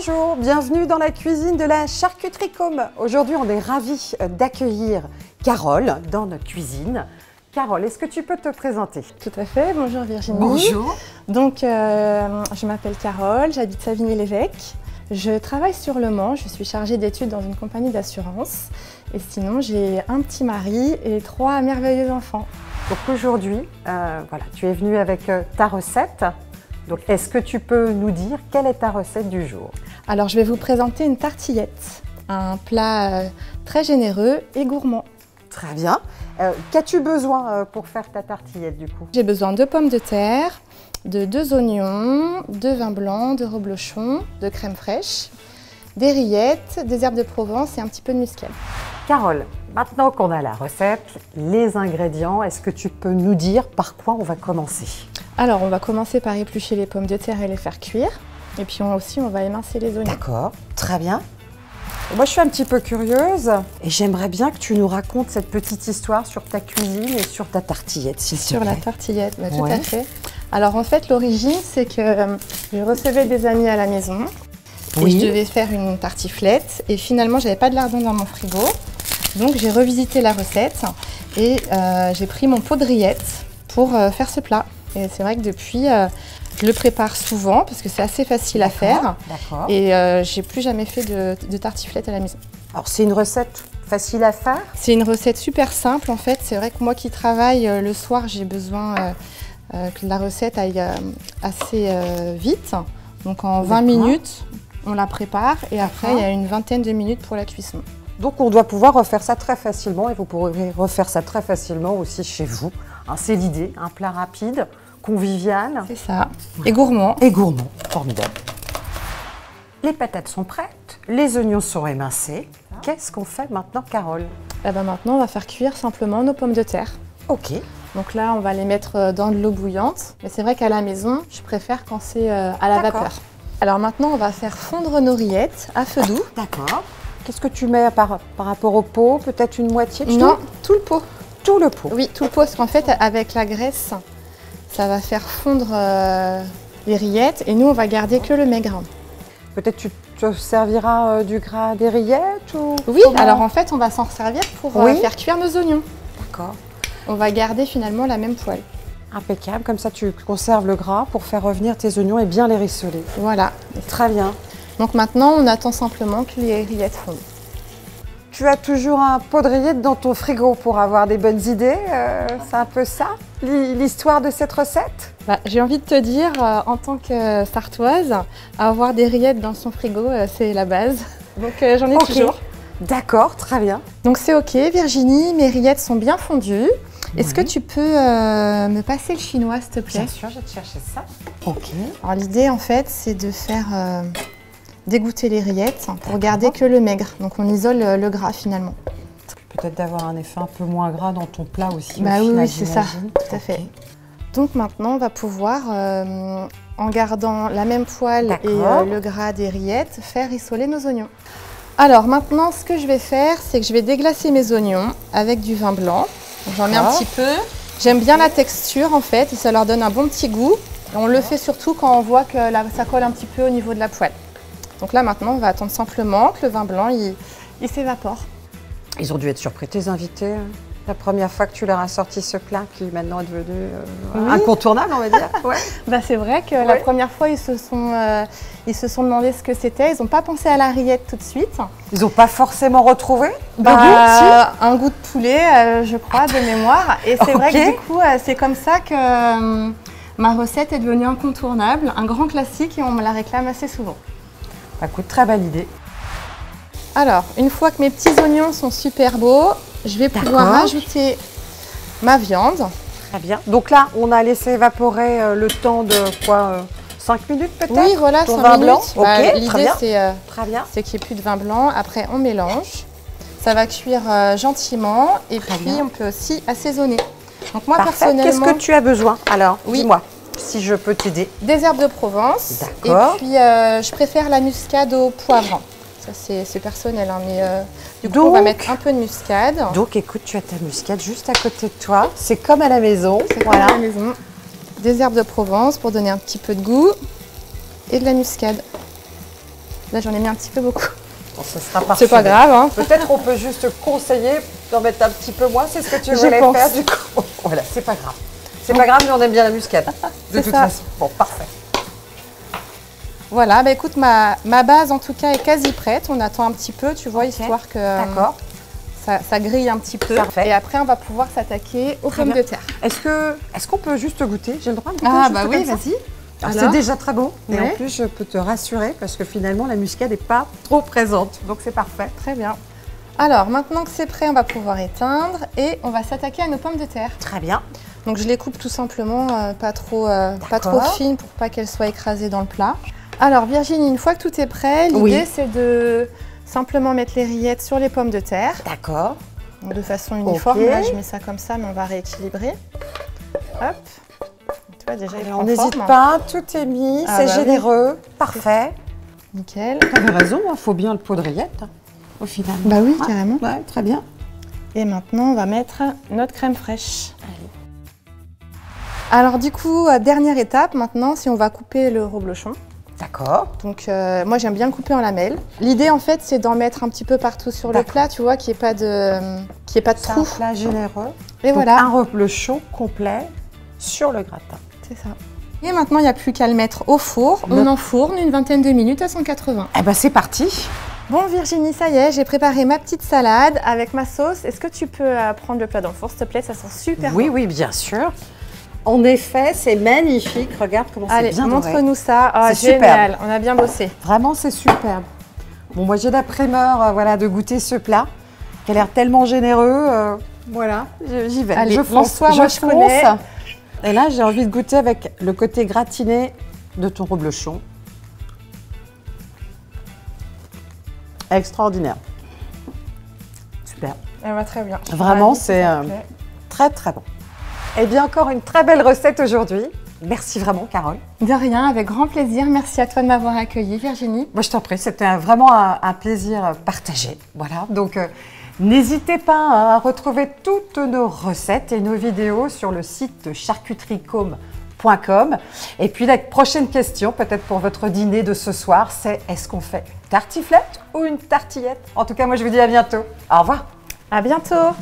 Bonjour, bienvenue dans la cuisine de la charcuterie Com. Aujourd'hui, on est ravis d'accueillir Carole dans notre cuisine. Carole, est-ce que tu peux te présenter? Tout à fait, bonjour Virginie. Bonjour. Donc, je m'appelle Carole, j'habite Savigny-l'Évêque. Je travaille sur Le Mans, je suis chargée d'études dans une compagnie d'assurance. Et sinon, j'ai un petit mari et 3 merveilleux enfants. Donc aujourd'hui, voilà, tu es venue avec ta recette. Donc, est-ce que tu peux nous dire quelle est ta recette du jour? Alors, je vais vous présenter une tartillette, un plat très généreux et gourmand. Très bien. Qu'as-tu besoin pour faire ta tartillette du coup? J'ai besoin de pommes de terre, de 2 oignons, de vin blanc, de reblochon, de crème fraîche, des rillettes, des herbes de Provence et un petit peu de muscade. Carole, maintenant qu'on a la recette, les ingrédients, est-ce que tu peux nous dire par quoi on va commencer? Alors, on va commencer par éplucher les pommes de terre et les faire cuire. Et puis aussi, on va émincer les oignons. D'accord, très bien. Moi, je suis un petit peu curieuse et j'aimerais bien que tu nous racontes cette petite histoire sur ta cuisine et sur ta tartillette, s'il te plaît. Sur la tartillette, bah, tout à fait. Alors, en fait, l'origine, c'est que je recevais des amis à la maison et je devais faire une tartiflette. Et finalement, j'avais pas de lardons dans mon frigo. Donc, j'ai revisité la recette et j'ai pris mon pot de rillettes pour faire ce plat. Et c'est vrai que depuis, je le prépare souvent parce que c'est assez facile à faire. D'accord. Et j'ai plus jamais fait de tartiflette à la maison. Alors, c'est une recette facile à faire? C'est une recette super simple en fait. C'est vrai que moi qui travaille le soir, j'ai besoin que la recette aille assez vite. Donc en 20 minutes, on la prépare et après, il y a une vingtaine de minutes pour la cuisson. Donc, on doit pouvoir refaire ça très facilement et vous pourrez refaire ça très facilement aussi chez vous. Hein, c'est l'idée, un plat rapide, convivial. C'est ça. Et gourmand. Et gourmand, formidable. Les patates sont prêtes, les oignons sont émincés. Qu'est-ce qu'on fait maintenant, Carole? Et ben maintenant, on va faire cuire simplement nos pommes de terre. Ok. Donc là, on va les mettre dans de l'eau bouillante. Mais c'est vrai qu'à la maison, je préfère quand c'est à la vapeur. Alors maintenant, on va faire fondre nos rillettes à feu doux. D'accord. Qu'est-ce que tu mets par rapport au pot? Peut-être une moitié de Non, tout le pot. Tout le pot? Oui, tout le pot, parce qu'en fait, avec la graisse, ça va faire fondre les rillettes et nous, on va garder que le maigre. Peut-être tu te serviras du gras des rillettes ou... Oui, comment? alors en fait, on va s'en servir pour faire cuire nos oignons. D'accord. On va garder finalement la même poêle. Impeccable, comme ça tu conserves le gras pour faire revenir tes oignons et bien les rissoler. Voilà. Très bien. Donc maintenant, on attend simplement que les rillettes fondent. Tu as toujours un pot de rillettes dans ton frigo pour avoir des bonnes idées. C'est un peu ça, l'histoire de cette recette? Bah, j'ai envie de te dire, en tant que sartoise, avoir des rillettes dans son frigo, c'est la base. Donc j'en ai toujours. D'accord, très bien. Donc c'est ok, Virginie, mes rillettes sont bien fondues. Est-ce que tu peux me passer le chinois, s'il te plaît? Bien sûr, je vais te chercher ça. Ok. Alors l'idée, en fait, c'est de faire dégoûter les rillettes pour garder que le maigre. Donc on isole le gras finalement. Peut-être d'avoir un effet un peu moins gras dans ton plat aussi. Bah au final, oui, c'est ça, tout à fait. Okay. Donc maintenant, on va pouvoir, en gardant la même poêle et le gras des rillettes, faire rissoler nos oignons. Alors maintenant, ce que je vais faire, c'est que je vais déglacer mes oignons avec du vin blanc. J'en mets un petit peu. J'aime bien la texture en fait, et ça leur donne un bon petit goût. Et on le fait surtout quand on voit que ça colle un petit peu au niveau de la poêle. Donc là maintenant, on va attendre simplement que le vin blanc il s'évapore. Ils ont dû être surpris, tes invités, la première fois que tu leur as sorti ce plat qui maintenant est devenu incontournable, on va dire. Ouais. Bah, c'est vrai que la première fois, ils se sont demandé ce que c'était. Ils n'ont pas pensé à la rillette tout de suite. Ils n'ont pas forcément retrouvé un goût de poulet, je crois, de mémoire. Et c'est vrai que du coup, c'est comme ça que ma recette est devenue incontournable, un grand classique, et on me la réclame assez souvent. Bah, écoute, très belle idée. Alors, une fois que mes petits oignons sont super beaux, je vais pouvoir ajouter ma viande. Très bien. Donc là, on a laissé évaporer le temps de quoi 5 minutes peut-être? Oui, voilà, 5 minutes. Blanc. Bah, l'idée, c'est qu'il n'y ait plus de vin blanc. Après, on mélange. Ça va cuire gentiment. Et puis, on peut aussi assaisonner. Donc moi, personnellement... Qu'est-ce que tu as besoin? Alors, dis-moi, si je peux t'aider. Des herbes de Provence. D'accord. Et puis, je préfère la muscade au poivre. Ça, c'est personnel, hein, mais du coup, on va mettre un peu de muscade. Donc, écoute, tu as ta muscade juste à côté de toi. C'est comme à la maison. C'est comme à la maison. Des herbes de Provence pour donner un petit peu de goût et de la muscade. Là, j'en ai mis un petit peu beaucoup. Bon, ce sera parfait. C'est pas grave. Hein. Peut-être on peut juste conseiller d'en mettre un petit peu moins. C'est ce que tu voulais faire du coup. Voilà, c'est pas grave. C'est pas grave, mais on aime bien la muscade. De toute façon. Bon, parfait. Voilà, bah écoute, ma base en tout cas est quasi prête. On attend un petit peu, tu vois, histoire que ça grille un petit peu. Parfait. Et après, on va pouvoir s'attaquer aux pommes de terre. Est-ce qu'on peut juste goûter? J'ai le droit de goûter? Ah bah oui, vas-y. C'est déjà très beau. Et en plus, je peux te rassurer parce que finalement, la muscade n'est pas trop présente. Donc, c'est parfait. Très bien. Alors, maintenant que c'est prêt, on va pouvoir éteindre et on va s'attaquer à nos pommes de terre. Très bien. Donc, je les coupe tout simplement pas trop fines pour pas qu'elles soient écrasées dans le plat. Alors, Virginie, une fois que tout est prêt, l'idée, c'est de simplement mettre les rillettes sur les pommes de terre. D'accord. De façon uniforme. Là, je mets ça comme ça, mais on va rééquilibrer. Hop. Tu vois, déjà, on n'hésite pas, tout est mis, c'est généreux, parfait. Nickel. Tu avais raison, il faut bien le pot de rillettes, au final. Bah oui, carrément. Ouais, très bien. Et maintenant, on va mettre notre crème fraîche. Allez. Alors du coup, dernière étape maintenant, si on va couper le reblochon. D'accord. Donc moi, j'aime bien le couper en lamelles. L'idée, en fait, c'est d'en mettre un petit peu partout sur le plat, tu vois, qu'il n'y ait pas de trou. C'est un plat généreux. Et donc, voilà. Un reblochon complet sur le gratin. C'est ça. Et maintenant, il n'y a plus qu'à le mettre au four. On enfourne une vingtaine de minutes à 180. Eh ben, c'est parti. Bon Virginie, ça y est, j'ai préparé ma petite salade avec ma sauce. Est-ce que tu peux prendre le plat dans le four, s'il te plaît? Ça sent super bon. Oui, bien sûr. En effet, c'est magnifique. Regarde comment c'est bien doré. Allez, montre-nous ça. Oh, c'est génial, superbe. On a bien bossé. Vraiment, c'est superbe. Bon, moi, j'ai la primeur de goûter ce plat qui a l'air tellement généreux. Voilà, j'y vais. Allez, je fonce. moi, je connais. Et là, j'ai envie de goûter avec le côté gratiné de ton reblochon. Extraordinaire. Super. Elle va très bien. Vraiment, c'est très, très bon. Eh bien, encore une très belle recette aujourd'hui. Merci vraiment, Carole. De rien, avec grand plaisir. Merci à toi de m'avoir accueillie, Virginie. Moi, je t'en prie, c'était vraiment un plaisir partagé. Voilà, donc n'hésitez pas à retrouver toutes nos recettes et nos vidéos sur le site charcuteriecom.com. Et puis, la prochaine question, peut-être pour votre dîner de ce soir, c'est est-ce qu'on fait une tartiflette ou une tartillette? En tout cas, moi, je vous dis à bientôt. Au revoir. À bientôt.